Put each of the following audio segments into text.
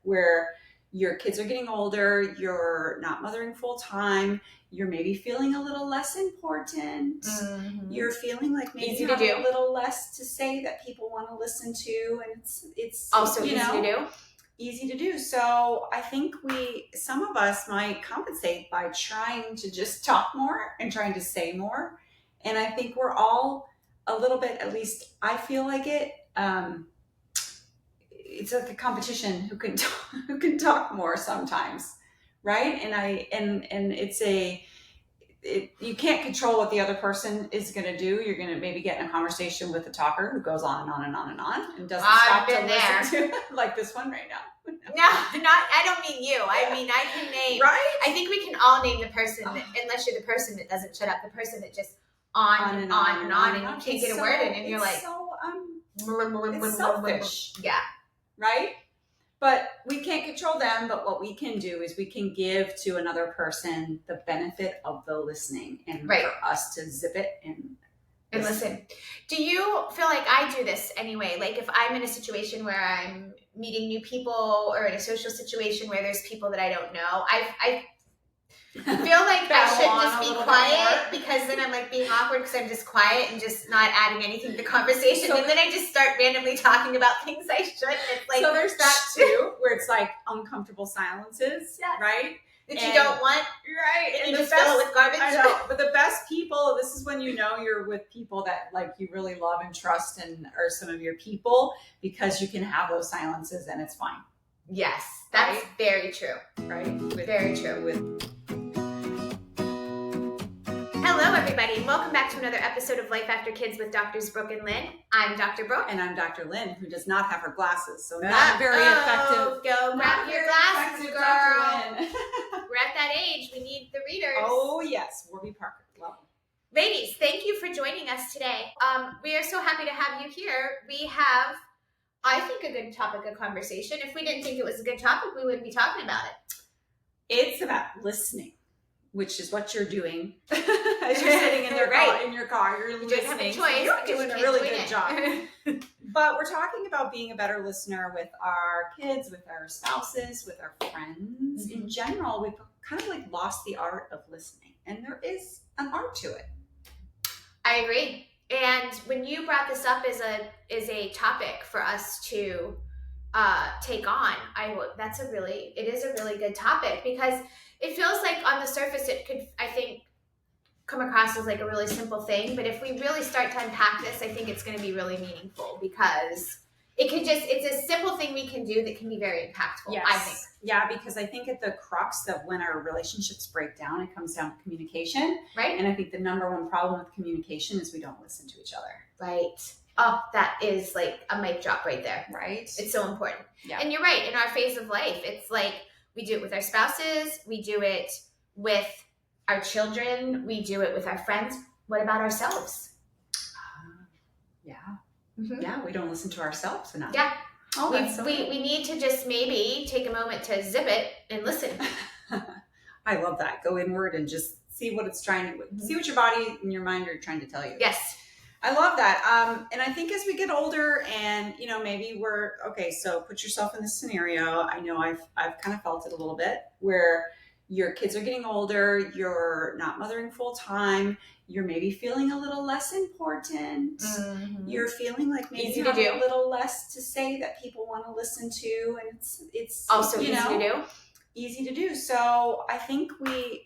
where your kids are getting older, you're not mothering full time, you're maybe feeling a little less important, you're feeling like maybe you have a little less to say that people want to listen to, and it's also easy to do. Easy to do. So I think some of us might compensate by trying to just talk more and trying to say more. And I think we're all a little bit, at least I feel like it. It's like a competition who can talk more sometimes, right? And you can't control what the other person is going to do. You're going to maybe get in a conversation with a talker who goes on and on and on and on and doesn't stop to listen to like this one right now. No, I don't mean you. I mean, I can name. Right? I think we can all name the person, unless you're the person that doesn't shut up, the person that just on and on, and you can't get a word in, and you're like, it's selfish. Yeah. Right? But we can't control them, but what we can do is we can give to another person the benefit of the listening, and for us to zip it and listen. Do you feel like I do this anyway? Like if I'm in a situation where I'm meeting new people or in a social situation where there's people that I don't know, I feel like I should just be quiet, because then I'm like being awkward because I'm just quiet and just not adding anything to the conversation. And then I just start randomly talking about things I shouldn't. It's like, so there's that too, where it's like uncomfortable silences, right? That you don't want. Right. And you just fill it with garbage. I know. But the best people, this is when you know you're with people that like you really love and trust and are some of your people, because you can have those silences and it's fine. Yes. That's very true. Right? Very true. Hello, everybody. Welcome back to another episode of Life After Kids with Drs. Brooke and Lynn. I'm Dr. Brooke. And I'm Dr. Lynn, who does not have her glasses, so not very effective. Go grab your glasses, girl. Dr. Lynn. We're at that age. We need the readers. Oh, yes. Warby Parker. Love them. Ladies, thank you for joining us today. We are so happy to have you here. We have, I think, a good topic of conversation. If we didn't think it was a good topic, we wouldn't be talking about it. It's about listening, which is what you're doing as you're sitting in your car. You're listening. Have a choice. You're doing a really good job. But we're talking about being a better listener with our kids, with our spouses, with our friends. Mm-hmm. In general, we've kind of like lost the art of listening, and there is an art to it. I agree. And when you brought this up as a topic for us to take on, it is a really good topic, because it feels like on the surface it could, I think, come across as like a really simple thing. But if we really start to unpack this, I think it's going to be really meaningful, because it's a simple thing we can do that can be very impactful. Yes. I think. Yeah, because I think at the crux of when our relationships break down, it comes down to communication. Right. And I think the number one problem with communication is we don't listen to each other. Right. Oh, that is like a mic drop right there. Right. It's so important. Yeah. And you're right. In our phase of life, it's like we do it with our spouses. We do it with our children. We do it with our friends. What about ourselves? Yeah. Mm-hmm. Yeah, we don't listen to ourselves enough. Yeah. Oh, we need to just maybe take a moment to zip it and listen. I love that. Go inward and just see what it's trying to, see what your body and your mind are trying to tell you. Yes. I love that. And I think as we get older and, maybe so put yourself in this scenario. I know I've kind of felt it a little bit, where your kids are getting older, you're not mothering full time, you're maybe feeling a little less important. Mm-hmm. You're feeling like maybe you have a little less to say that people want to listen to, and it's also easy to do. Easy to do. So I think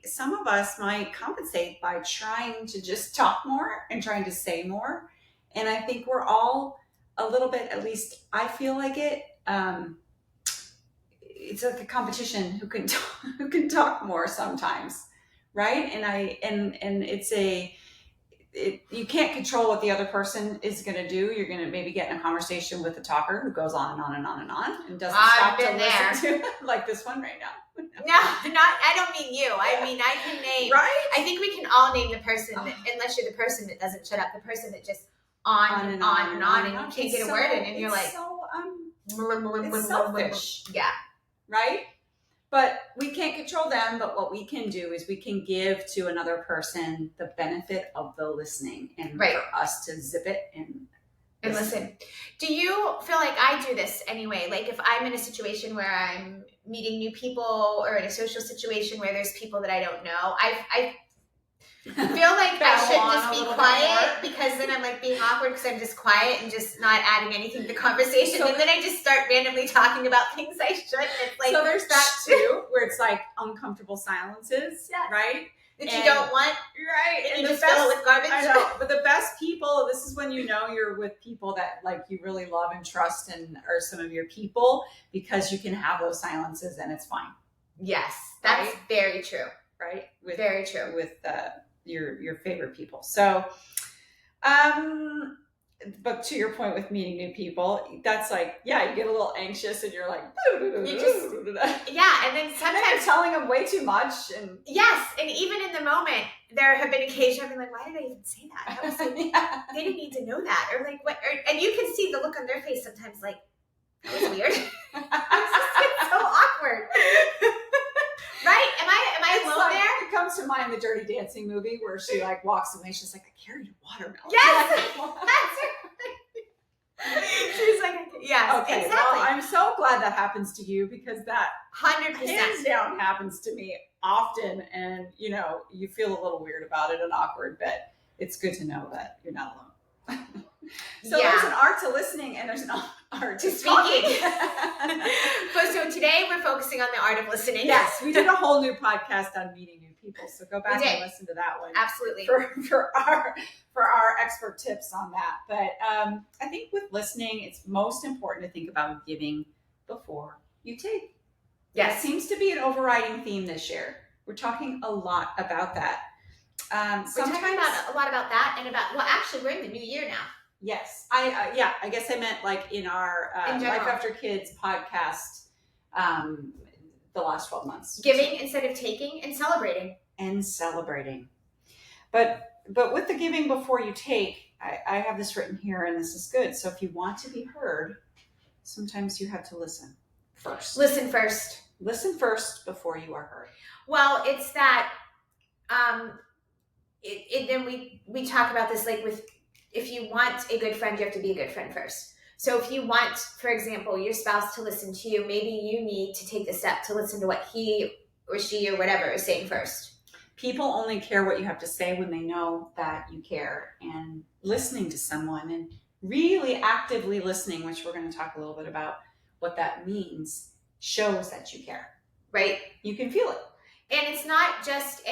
some of us might compensate by trying to just talk more and trying to say more. And I think we're all a little bit, at least I feel like it. It's like a competition who can talk more sometimes. Right. And you can't control what the other person is going to do. You're going to maybe get in a conversation with a talker who goes on and on and on and on and doesn't stop to listen to like this one right now. No, I don't mean you. I mean, I can name. Right? I think we can all name the person, unless you're the person that doesn't shut up, the person that just on and on and you can't get a word in, and you're like, it's selfish. Yeah. Right? But we can't control them, but what we can do is we can give to another person the benefit of the listening, and for us to zip it and And listen. Do you feel like I do this anyway? Like if I'm in a situation where I'm meeting new people or in a social situation where there's people that I don't know, I feel like I should just be quiet because then I'm like being awkward because I'm just quiet and just not adding anything to the conversation. So, and then I just start randomly talking about things I shouldn't. It's like, so there's that too, where it's like uncomfortable silences, right? That you don't want, right? And you just fill it with garbage. I know, but the best people, this is when you know you're with people that like you really love and trust and are some of your people, because you can have those silences and it's fine. Yes, that's right? Very true. Right? Very true. With your favorite people. So, but to your point with meeting new people, that's like, yeah, you get a little anxious and you're like, you just, yeah. And then sometimes you're telling them way too much. And yes. And even in the moment, there have been occasions I've been like, why did I even say that? I was like, they didn't need to know that. Or like, what? And you can see the look on their face sometimes like, that was weird. It's so awkward. Right? Am I alone like, there? It comes to mind the Dirty Dancing movie where she like walks away. She's like, I carried a watermelon. Yes, that's right. She's like, yes, okay, exactly. Well, I'm so glad that happens to you, because that 100% hands down happens to me often, and you know you feel a little weird about it and awkward, but it's good to know that you're not alone. So there's an art to listening and there's an art to speaking. So today we're focusing on the art of listening. Yes, we did a whole new podcast on meeting new people. So go back and listen to that one. Absolutely. For our expert tips on that. But I think with listening, it's most important to think about giving before you take. Yes. It seems to be an overriding theme this year. We're talking a lot about that. We're talking a lot about that and about, well, actually, we're in the new year now. Yes. I guess I meant like in our Life After Kids podcast, the last 12 months. Giving instead of taking, and celebrating. But with the giving before you take, I have this written here, and this is good. So if you want to be heard, sometimes you have to listen first. Listen first before you are heard. Well, it's that, then we talk about this, like with, if you want a good friend, you have to be a good friend first. So if you want, for example, your spouse to listen to you, maybe you need to take the step to listen to what he or she or whatever is saying first. People only care what you have to say when they know that you care. And listening to someone and really actively listening, which we're going to talk a little bit about what that means, shows that you care. Right? You can feel it. And it's not just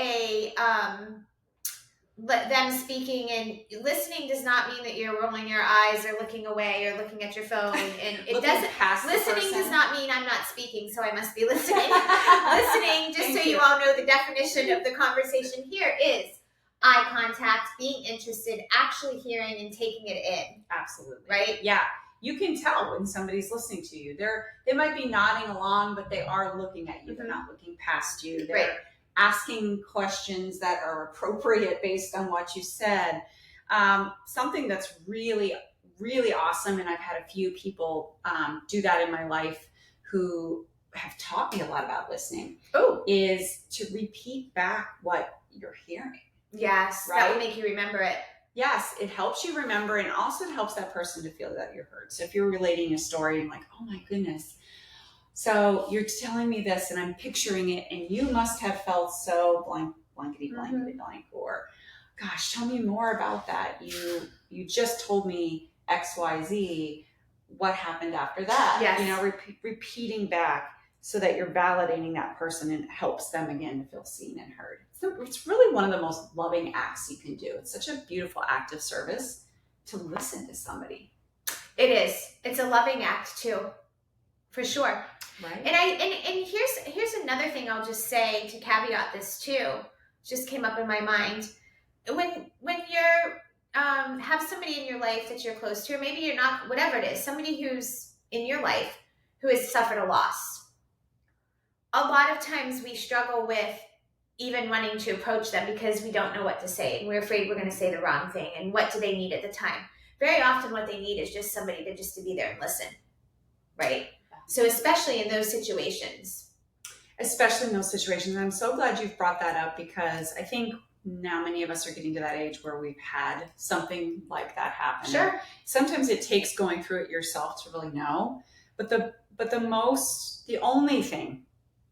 them speaking, and listening does not mean that you're rolling your eyes or looking away or looking at your phone, and it doesn't. Listening does not mean I'm not speaking, so I must be listening. Listening, just so you all know the definition of the conversation here, is eye contact, being interested, actually hearing and taking it in. Absolutely. Right? Yeah. You can tell when somebody's listening to you. They might be nodding along, but they are looking at you. They're not looking past you. They're asking questions that are appropriate based on what you said. Something that's really, really awesome, and I've had a few people do that in my life who have taught me a lot about listening, is to repeat back what you're hearing. Yes, right? That will make you remember it. Yes, it helps you remember, and also it helps that person to feel that you're heard. So if you're relating a story, I'm like, oh my goodness, so you're telling me this, and I'm picturing it, and you must have felt so blankety blank, or gosh, tell me more about that. You just told me X, Y, Z. What happened after that? Yes. You know, repeating back so that you're validating that person, and it helps them again to feel seen and heard. So it's really one of the most loving acts you can do. It's such a beautiful act of service to listen to somebody. It is. It's a loving act too, for sure. Right. And here's another thing I'll just say to caveat this too. Just came up in my mind. When you're have somebody in your life that you're close to, or maybe you're not, whatever it is, somebody who's in your life who has suffered a loss. A lot of times we struggle with even wanting to approach them because we don't know what to say, and we're afraid we're going to say the wrong thing. And what do they need at the time? Very often what they need is just somebody to be there and listen. Right? So especially in those situations. I'm so glad you've brought that up, because I think now many of us are getting to that age where we've had something like that happen. Sure. And sometimes it takes going through it yourself to really know. But the only thing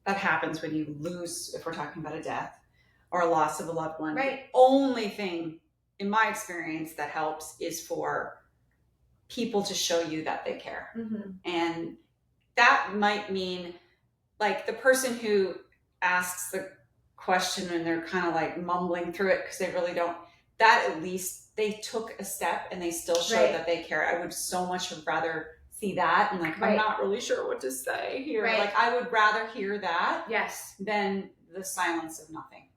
that happens when you lose, if we're talking about a death or a loss of a loved one, right. the only thing in my experience that helps is for people to show you that they care. Mm-hmm. And that might mean like the person who asks the question and they're kind of like mumbling through it because they really don't, that at least they took a step and they still showed right. that they care. I would so much rather see that and like, right. I'm not really sure what to say here. Right. Like I would rather hear that yes. than the silence of nothing.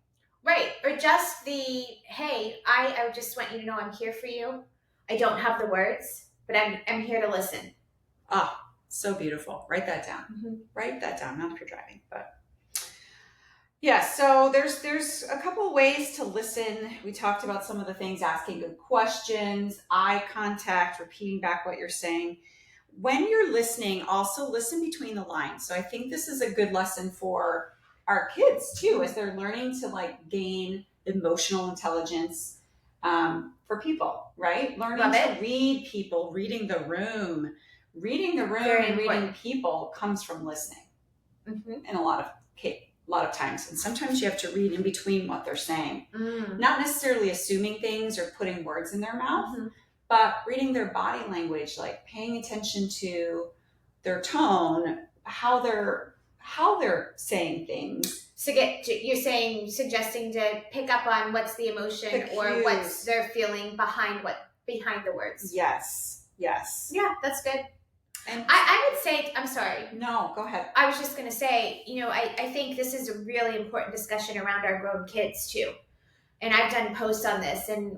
Right. Or just the, hey, I just want you to know I'm here for you. I don't have the words, but I'm here to listen. Ah, so beautiful. Write that down. Mm-hmm. Write that down. Not if you're driving, but yeah. So there's a couple of ways to listen. We talked about some of the things: asking good questions, eye contact, repeating back what you're saying. When you're listening, also listen between the lines. So I think this is a good lesson for our kids too, as they're learning to like gain emotional intelligence for people, right? Learning to read people, reading the room and reading people comes from listening. Mm-hmm. In a lot of times. And sometimes you have to read in between what they're saying. Not necessarily assuming things or putting words in their mouth, but reading their body language, like paying attention to their tone, how they're saying things. So suggesting to pick up on what's the emotion or what's they're feeling behind the words. Yes. Yeah, that's good. And I would say, I'm sorry. No, go ahead. I was just going to say, I think this is a really important discussion around our grown kids too. And I've done posts on this and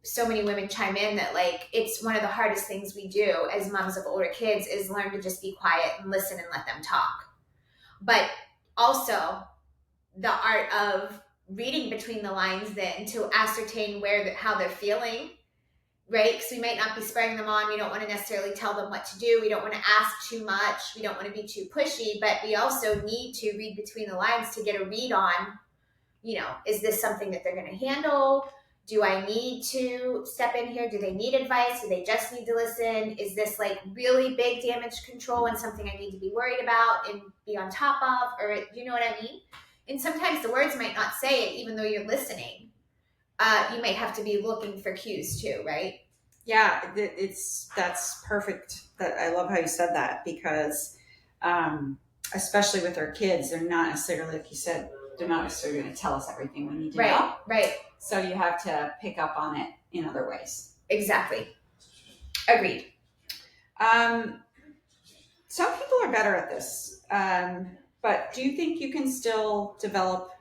so many women chime in that like, it's one of the hardest things we do as moms of older kids is learn to just be quiet and listen and let them talk. But also the art of reading between the lines then to ascertain how they're feeling. Right? Because we might not be spurring them on. We don't want to necessarily tell them what to do. We don't want to ask too much. We don't want to be too pushy, but we also need to read between the lines to get a read on, is this something that they're going to handle? Do I need to step in here? Do they need advice? Do they just need to listen? Is this like really big damage control and something I need to be worried about and be on top of? Or you know what I mean? And sometimes the words might not say it, even though you're listening. You might have to be looking for cues too, right? Yeah, that's perfect. I love how you said that because, especially with our kids, they're not necessarily, like you said, they're not necessarily going to tell us everything we need to know. Right. So you have to pick up on it in other ways. Exactly. Agreed. Some people are better at this, but do you think you can still develop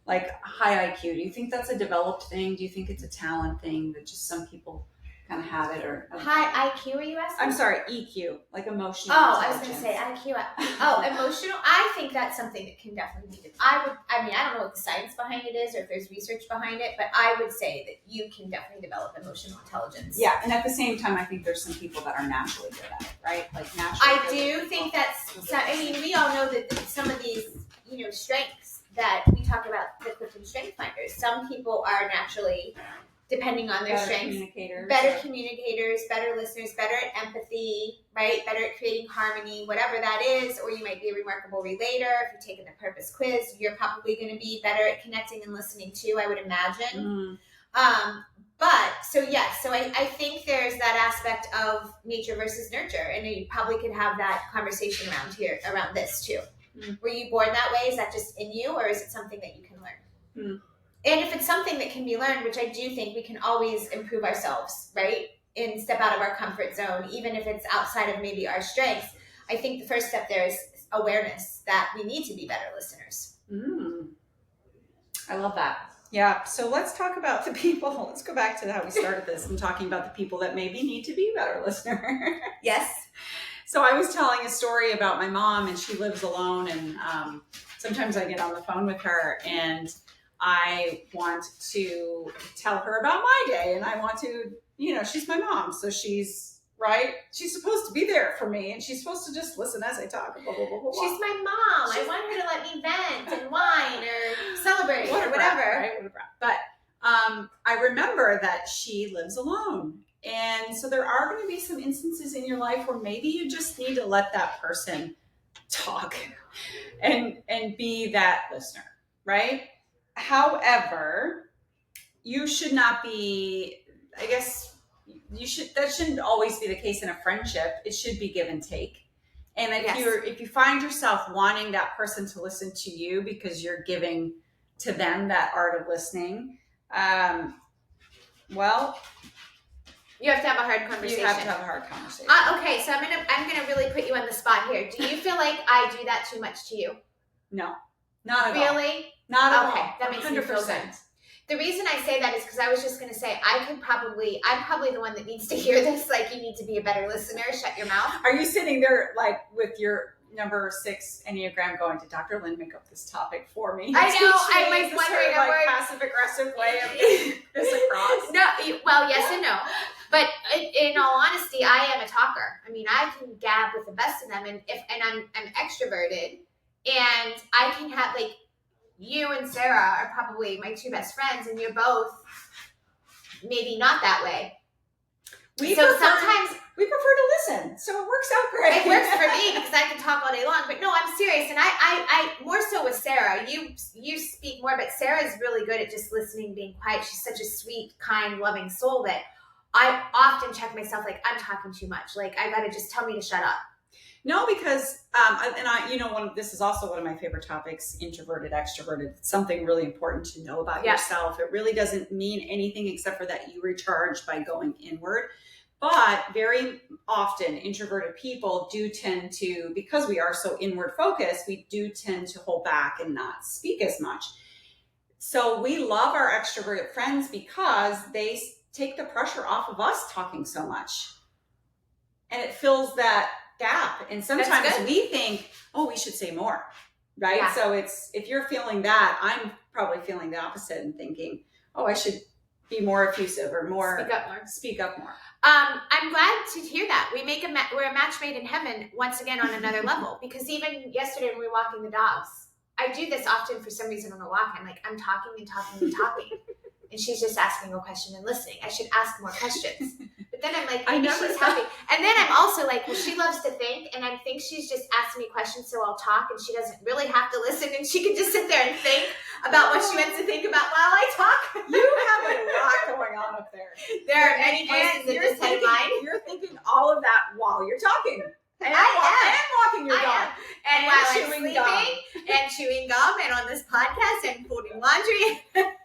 like high IQ? Do you think that's a developed thing? Do you think it's a talent thing that just some people kind of have it? Or high IQ, are you asking? I'm sorry, EQ, like emotional. Oh, I was going to say IQ. Oh, emotional. I think that's something that can definitely be. I don't know what the science behind it is or if there's research behind it, but I would say that you can definitely develop emotional intelligence. Yeah, and at the same time, I think there's some people that are naturally good at it, right? Like naturally. I do think we all know that some of these, strengths that we talk about, the Clifton Strength Finders. Some people are naturally, depending on their strengths, better communicators, better listeners, better at empathy, right? Better at creating harmony, whatever that is. Or you might be a remarkable relator. If you're taking the purpose quiz, you're probably going to be better at connecting and listening too, I would imagine. So I think there's that aspect of nature versus nurture. And you probably could have that conversation around this too. Were you born that way? Is that just in you, or is it something that you can learn? And if it's something that can be learned, which I do think we can always improve ourselves, right? And step out of our comfort zone, even if it's outside of maybe our strengths. I think the first step there is awareness that we need to be better listeners. I love that. Yeah. So let's talk about the people. Let's go back to how we started this and talking about the people that maybe need to be better listeners. Yes. So I was telling a story about my mom, and she lives alone, and sometimes I get on the phone with her and I want to tell her about my day, and I want to, she's my mom, so she's supposed to be there for me, and she's supposed to just listen as I talk. Blah, blah, blah, blah. She's my mom. I want her to let me vent and whine or celebrate or whatever. Right? But remember that she lives alone. And so there are going to be some instances in your life where maybe you just need to let that person talk and be that listener, right? However, you should not be, I guess that shouldn't always be the case in a friendship. It should be give and take. And if you find yourself wanting that person to listen to you because you're giving to them that art of listening, well, you have to have a hard conversation. You have to have a hard conversation. Okay, so I'm gonna really put you on the spot here. Do you feel like I do that too much to you? No, not at all. Really? Not at all. Okay, that makes me feel good. The reason I say that is because I was just going to say, I'm probably the one that needs to hear this. Like, you need to be a better listener. Shut your mouth. Are you sitting there, like, with your number 6 Enneagram going, did Dr. Lynn make up this topic for me? I know. I'm like wondering. Like, passive-aggressive way of getting this across? No, well, yes and no. But in all honesty, I am a talker. I mean, I can gab with the best of them. And I'm extroverted. And I can have, like, you and Sarah are probably my 2 best friends, and you're both maybe not that way. Sometimes we prefer to listen, so it works out great. It works for me because I can talk all day long. But no, I'm serious, and I more so with Sarah. You speak more, but Sarah is really good at just listening, being quiet. She's such a sweet, kind, loving soul that I often check myself, like, I'm talking too much. Like, I gotta just tell me to shut up. No, because this is also one of my favorite topics: introverted, extroverted. It's something really important to know about yourself. It really doesn't mean anything except for that you recharge by going inward. But very often, introverted people do tend to, because we are so inward focused, we do tend to hold back and not speak as much. So we love our extroverted friends because they take the pressure off of us talking so much, and it fills that gap. And sometimes we think, oh, we should say more, right? Yeah. So if you're feeling that, I'm probably feeling the opposite and thinking, oh, I should be more effusive or more speak up more. I'm glad to hear that. We're a match made in heaven once again on another level, because even yesterday when we were walking the dogs, I do this often for some reason when we're walking. I'm like, I'm talking and talking and talking. And she's just asking a question and listening. I should ask more questions. But then I'm like, maybe she's happy. And then I'm also like, well, she loves to think, and I think she's just asking me questions so I'll talk, and she doesn't really have to listen, and she can just sit there and think about what she wants to think about while I talk. You have a lot going on up there. There are many voices in this head of mine. You're thinking all of that while you're talking. And walking your dog. And while I'm sleeping and chewing gum and on this podcast and folding laundry.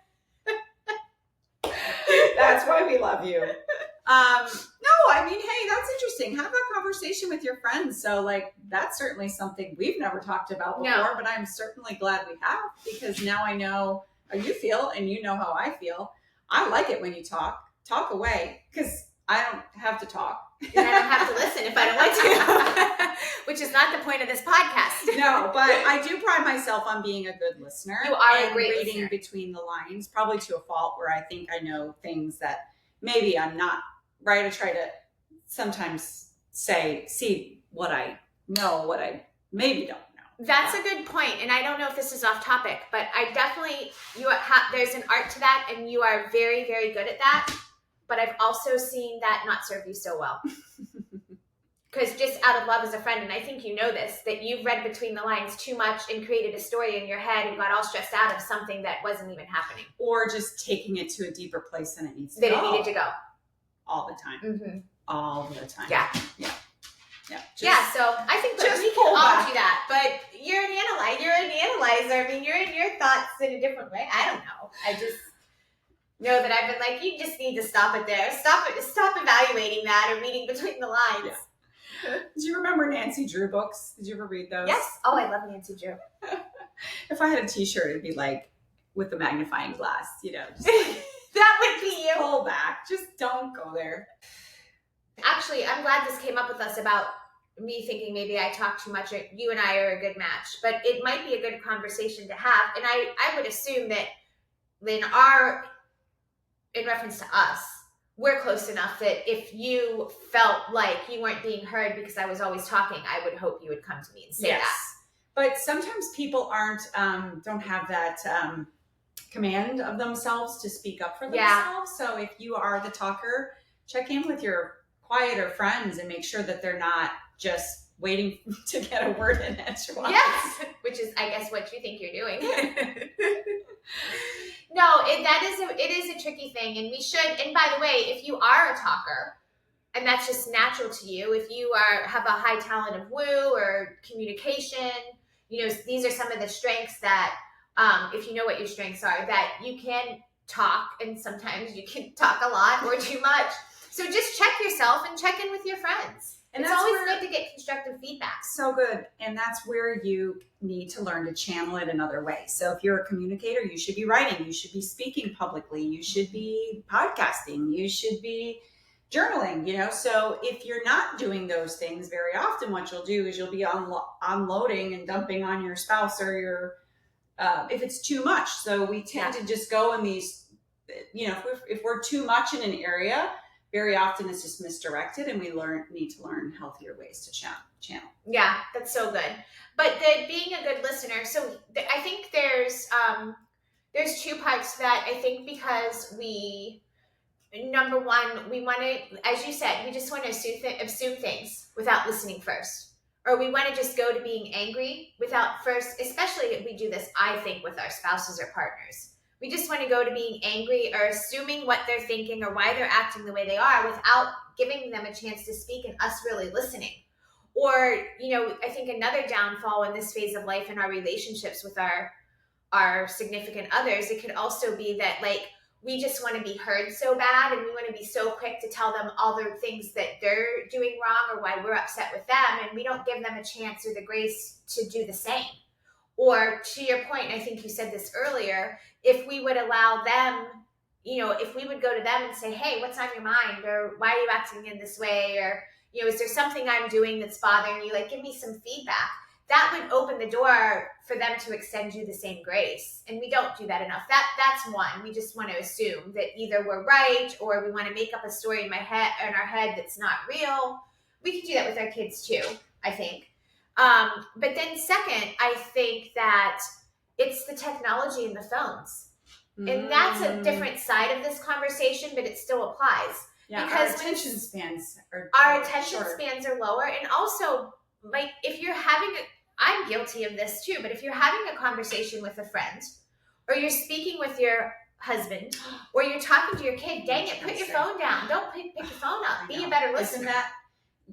That's why we love you. No, I mean, hey, that's interesting. Have that conversation with your friends. So, like, that's certainly something we've never talked about before, but I'm certainly glad we have, because now I know how you feel and you know how I feel. I like it when you talk away, because I don't have to talk. And I don't have to listen if I don't want to, which is not the point of this podcast. No, but I do pride myself on being a good listener. You are and a great reading listener. Between the lines, probably to a fault, where I think I know things that maybe I'm not right. I try to sometimes see what I know, what I maybe don't know. That's a good point, and I don't know if this is off topic, but I definitely there's an art to that, and you are very, very good at that. But I've also seen that not serve you so well. Because just out of love as a friend, and I think you know this, that you've read between the lines too much and created a story in your head and got all stressed out of something that wasn't even happening. Or just taking it to a deeper place than it needs to go. That it needed to go. All the time. Mm-hmm. All the time. Yeah. Yeah. So I think that we can all do that. But you're an analyzer. I mean, you're in your thoughts in a different way. I don't know. I just know that I've been like, you just need to stop it there. Stop evaluating that or reading between the lines. Yeah. Do you remember Nancy Drew books? Did you ever read those? Yes. Oh, I love Nancy Drew. If I had a t-shirt, it'd be like with the magnifying glass, just like, that would be you. Pull back. Just don't go there. Actually, I'm glad this came up with us about me thinking maybe I talk too much, or you and I are a good match, but it might be a good conversation to have. And I would assume that in reference to us, we're close enough that if you felt like you weren't being heard because I was always talking, I would hope you would come to me and say that. But sometimes people don't have that command of themselves to speak up for Yeah. themselves. So if you are the talker, check in with your quieter friends and make sure that they're not just waiting to get a word in edgewise. Yes, which is, I guess, what you think you're doing. No, it is a tricky thing, and we should. And by the way, if you are a talker, and that's just natural to you, if you have a high talent of woo or communication, these are some of the strengths that, if you know what your strengths are, that you can talk, and sometimes you can talk a lot or too much. So just check yourself and check in with your friends. And it's always good to get constructive feedback. So good. And that's where you need to learn to channel it another way. So if you're a communicator, you should be writing, you should be speaking publicly, you should be podcasting, you should be journaling, So if you're not doing those things very often, what you'll do is you'll be unloading and dumping on your spouse or your, if it's too much. So we tend to just go in these, if we're too much in an area, very often it's just misdirected, and we need to learn healthier ways to channel. Yeah, that's so good. But being a good listener, so I think there's 2 parts to that. I think because number one, we want to, as you said, we just want to assume things without listening first. Or we want to just go to being angry without first, especially if we do this, I think, with our spouses or partners. We just want to go to being angry or assuming what they're thinking or why they're acting the way they are without giving them a chance to speak and us really listening. Or, I think another downfall in this phase of life in our relationships with our significant others, it could also be that, like, we just want to be heard so bad, and we want to be so quick to tell them all the things that they're doing wrong or why we're upset with them, and we don't give them a chance or the grace to do the same. Or to your point, I think you said this earlier, if we would allow them, if we would go to them and say, hey, what's on your mind? Or why are you acting in this way? Or, is there something I'm doing that's bothering you? Like, give me some feedback. That would open the door for them to extend you the same grace. And we don't do that enough. That's one. We just want to assume that either we're right or we want to make up a story in our head that's not real. We can do that with our kids too, I think. But then second, I think that it's the technology and the phones. And that's a different side of this conversation, but it still applies. Yeah, because our attention spans are lower. And also, like, if you're I'm guilty of this too, but if you're having a conversation with a friend, or you're speaking with your husband, or you're talking to your kid, dang it, put your phone down. Don't pick your phone up. Be a better listener.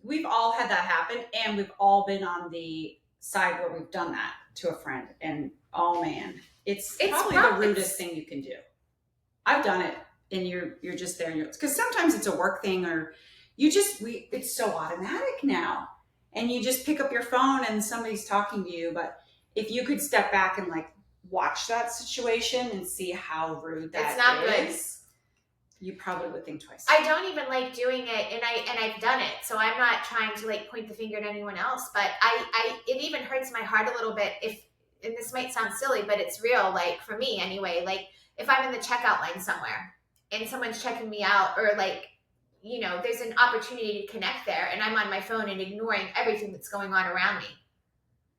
We've all had that happen, and we've all been on the side where we've done that to a friend. And oh man, it's probably the rudest thing you can do. I've done it, and you're just there, because sometimes it's a work thing, or it's so automatic now, and you just pick up your phone and somebody's talking to you. But if you could step back and like watch that situation and see how rude that is, it's not good. You probably would think twice. I don't even like doing it, and I've done it, so I'm not trying to like point the finger at anyone else. But it even hurts my heart a little bit and this might sound silly, but it's real. Like for me anyway, like if I'm in the checkout line somewhere and someone's checking me out, or like, there's an opportunity to connect there, and I'm on my phone and ignoring everything that's going on around me.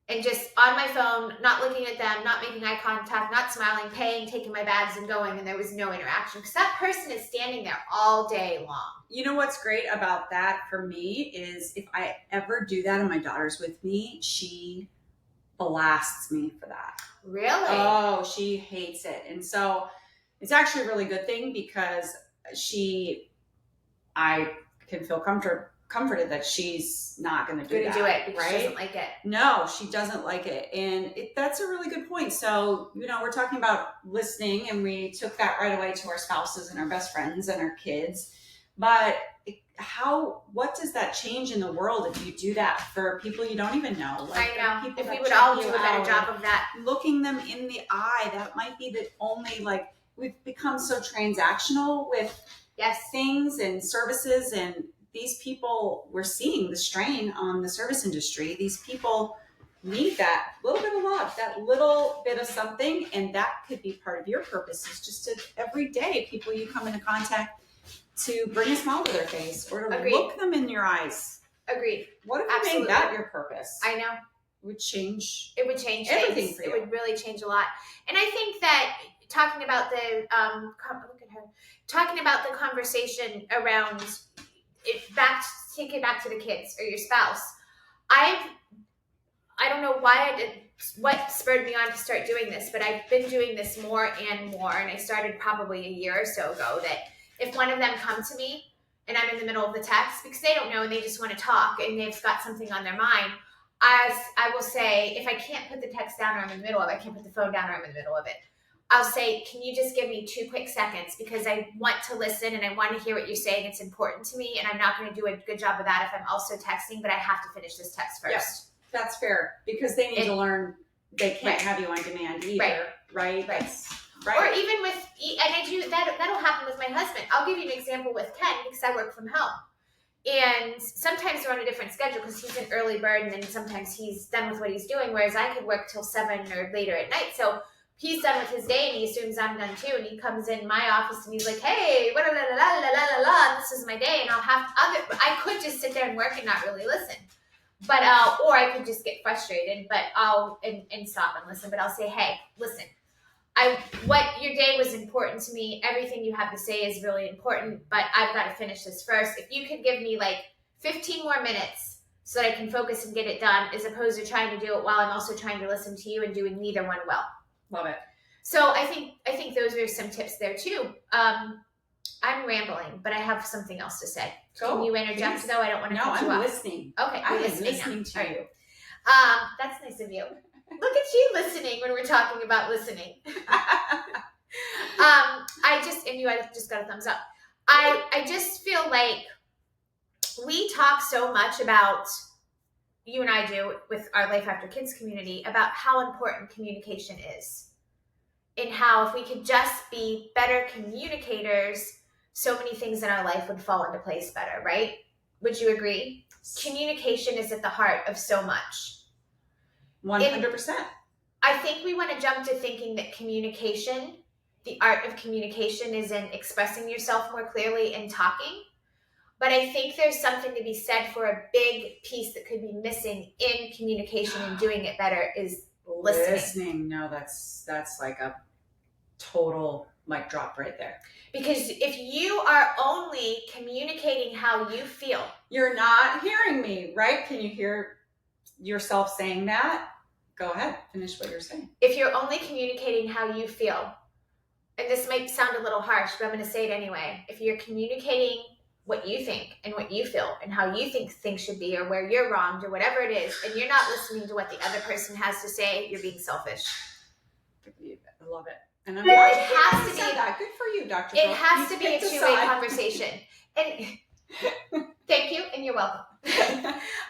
And just on my phone, not looking at them, not making eye contact, not smiling, paying, taking my bags and going, and there was no interaction. Because that person is standing there all day long. You know what's great about that for me is if I ever do that and my daughter's with me, she blasts me for that. Really? Oh, she hates it. And so it's actually a really good thing, because I can feel comforted that she's not going to do that. Because she doesn't like it. No, she doesn't like it. And that's a really good point. So, we're talking about listening, and we took that right away to our spouses and our best friends and our kids. But what does that change in the world if you do that for people you don't even know? Like, I know. If we would all do a better job of that. Looking them in the eye, that might be the only, like, we've become so transactional with things and services, and these people, we're seeing the strain on the service industry. These people need that little bit of love, that little bit of something, and that could be part of your purpose. Is just to every day, people you come into contact, to bring a smile to their face or to look them in your eyes. Agreed. What if you made that your purpose? I know. It would change everything for you. It would really change a lot. And I think that talking about the look at her, talking about the conversation around it back, take it back to the kids or your spouse. I don't know why I did, what spurred me on to start doing this, but I've been doing this more and more. And I started probably a year or so ago that if one of them come to me and I'm in the middle of the text because they don't know and they just want to talk and they've got something on their mind, I will say, if I can't put the text down or I'm in the middle of it, I can't put the phone down or I'm in the middle of it, I'll say, can you just give me 2 quick seconds because I want to listen and I want to hear what you're saying. It's important to me and I'm not going to do a good job of that if I'm also texting, but I have to finish this text first. Yeah, that's fair because they need to learn they can't have you on demand either, right? Right. Or even with, and I do, that'll happen with my husband. I'll give you an example with Ken because I work from home. And sometimes we're on a different schedule because he's an early bird and then sometimes he's done with what he's doing, whereas I could work till 7 or later at night. So he's done with his day and he assumes I'm done too. And he comes in my office and he's like, hey, la la la la la la la, this is my day. And I could just sit there and work and not really listen. But or I could just get frustrated, but I'll and stop and listen. But I'll say, hey, listen, what your day was important to me. Everything you have to say is really important, but I've got to finish this first. If you could give me like 15 more minutes so that I can focus and get it done, as opposed to trying to do it while I'm also trying to listen to you and doing neither one well. Love it. So I think those are some tips there too. I'm rambling, but I have something else to say. Can you interject, please? Though I don't want to cut you off. No, I'm listening. Okay, I'm listening to you. That's nice of you. Look at you listening when we're talking about listening. I just got a thumbs up. I just feel like we talk so much about, you and I do with our Life After Kids community, about how important communication is. And how if we could just be better communicators, so many things in our life would fall into place better, right? Would you agree? Communication is at the heart of so much. 100%. I think we want to jump to thinking that communication, the art of communication, is in expressing yourself more clearly and talking. But I think there's something to be said for a big piece that could be missing in communication and doing it better is listening. No, that's like a total mic drop right there. Because if you are only communicating how you feel, you're not hearing me, right? Can you hear yourself saying that? Go ahead, finish what you're saying. If you're only communicating how you feel, and this might sound a little harsh, but I'm going to say it anyway. If you're communicating what you think and what you feel and how you think things should be or where you're wronged or whatever it is, and you're not listening to what the other person has to say, you're being selfish. I love it. And it has to be that. Good for you, Dr. It has to be a two-way conversation. And thank you, and you're welcome.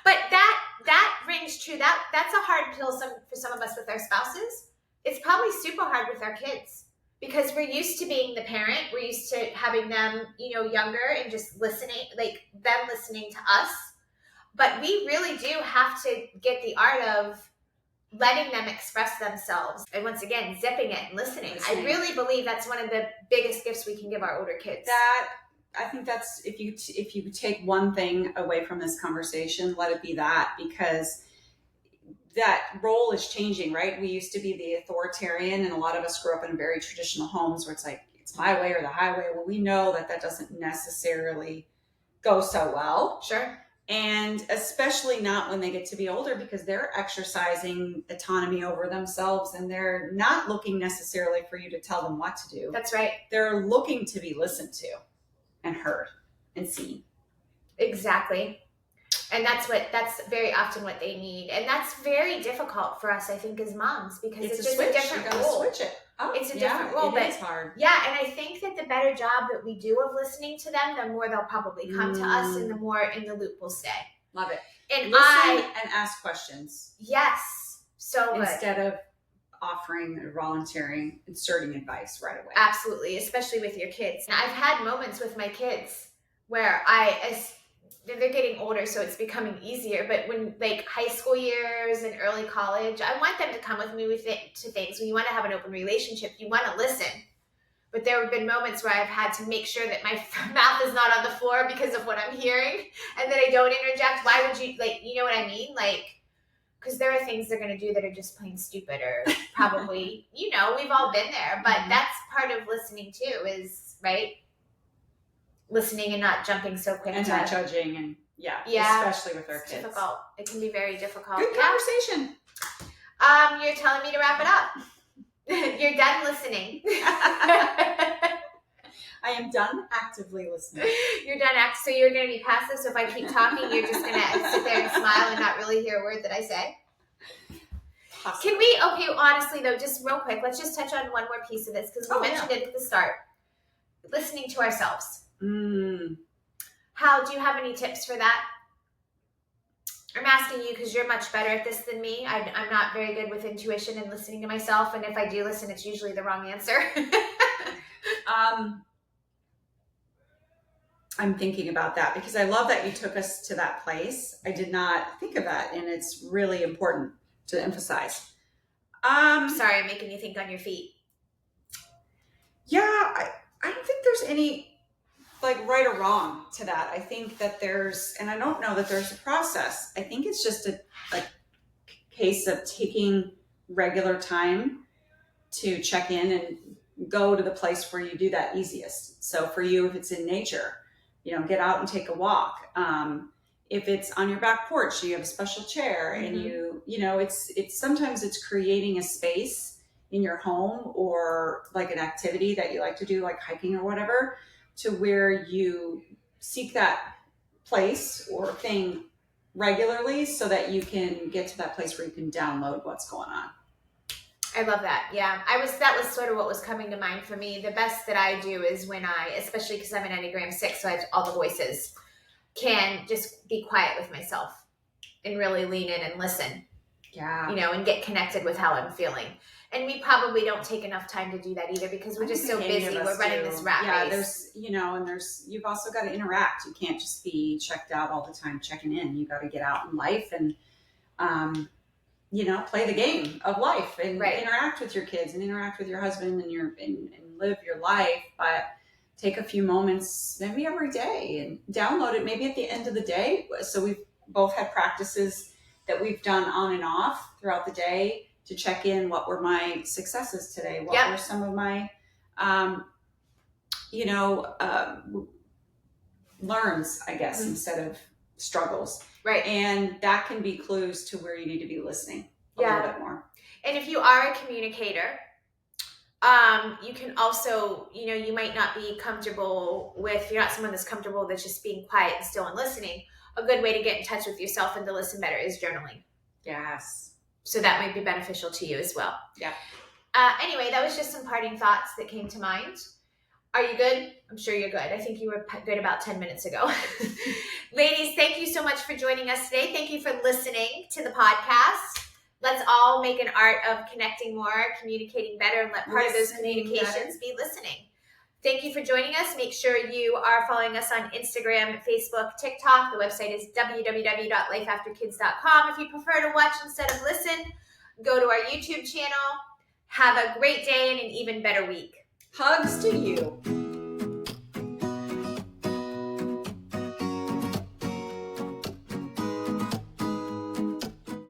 But that rings true. That's a hard pill for some of us with our spouses. It's probably super hard with our kids because we're used to being the parent. We're used to having them, younger and just listening, like them listening to us. But we really do have to get the art of letting them express themselves. And once again, zipping it and listening. I really believe that's one of the biggest gifts we can give our older kids. I think that's, if you take one thing away from this conversation, let it be that, because that role is changing, right? We used to be the authoritarian, and a lot of us grew up in very traditional homes where it's like, it's my way or the highway. Well, we know that doesn't necessarily go so well. Sure. And especially not when they get to be older, because they're exercising autonomy over themselves and they're not looking necessarily for you to tell them what to do. That's right. They're looking to be listened to and heard and seen. Exactly. And that's very often what they need. And that's very difficult for us, I think, as moms, because it's just a different role. Switch it. Oh, it's a different role. But it's hard. Yeah, and I think that the better job that we do of listening to them, the more they'll probably come to us and the more in the loop we'll stay. Love it. And listen and ask questions. Yes. So good. Instead of offering or volunteering, inserting advice right away. Absolutely, especially with your kids. And I've had moments with my kids where they're getting older, so it's becoming easier. But when like high school years and early college, I want them to come with me to things. When you want to have an open relationship, you want to listen. But there have been moments where I've had to make sure that my mouth is not on the floor because of what I'm hearing and that I don't interject. Why would you, you know what I mean? because there are things they're going to do that are just plain stupid or probably, we've all been there, but that's part of listening too is, right? Listening and not jumping so quick. And not judging and especially with our kids. Difficult. It can be very difficult. Good conversation. You're telling me to wrap it up. You're done listening. I am done actively listening. You're done so you're going to be passive, so if I keep talking, you're just going to sit there and smile and not really hear a word that I say? Possibly. Can we, honestly though, just real quick, let's just touch on one more piece of this, because we mentioned it at the start. Listening to ourselves. How, do you have any tips for that? I'm asking you because you're much better at this than me. I'm not very good with intuition and listening to myself, and if I do listen, it's usually the wrong answer. I'm thinking about that because I love that you took us to that place. I did not think of that, and it's really important to emphasize. Sorry, I'm making you think on your feet. Yeah, I don't think there's any like right or wrong to that. I think that and I don't know that there's a process. I think it's just a case of taking regular time to check in and go to the place where you do that easiest. So for you, if it's in nature, get out and take a walk. If it's on your back porch, you have a special chair, and it's sometimes it's creating a space in your home or like an activity that you like to do, like hiking or whatever, to where you seek that place or thing regularly so that you can get to that place where you can download what's going on. I love that. Yeah. That was sort of what was coming to mind for me. The best that I do is when especially because I'm an Enneagram 6, so I have all the voices, can just be quiet with myself and really lean in and listen. Yeah. And get connected with how I'm feeling. And we probably don't take enough time to do that either because we're just so busy. We're running this rat race. You've also got to interact. You can't just be checked out all the time, checking in. You got to get out in life and, play the game of life and interact with your kids and interact with your husband and live your life. But take a few moments, maybe every day, and download it maybe at the end of the day. So we've both had practices that we've done on and off throughout the day to check in. What were my successes today? What were some of my, learns, I guess, instead of struggles. Right. And that can be clues to where you need to be listening a little bit more. And if you are a communicator, you can also, you might not be comfortable with, you're not someone that's comfortable with just being quiet and still and listening. A good way to get in touch with yourself and to listen better is journaling. Yes. So that might be beneficial to you as well. Yeah. Anyway, that was just some parting thoughts that came to mind. Are you good? I'm sure you're good. I think you were good about 10 minutes ago. Ladies, thank you so much for joining us today. Thank you for listening to the podcast. Let's all make an art of connecting more, communicating better, and let part of those communications be listening. Thank you for joining us. Make sure you are following us on Instagram, Facebook, TikTok. The website is www.lifeafterkids.com. If you prefer to watch instead of listen, go to our YouTube channel. Have a great day and an even better week. Hugs to you.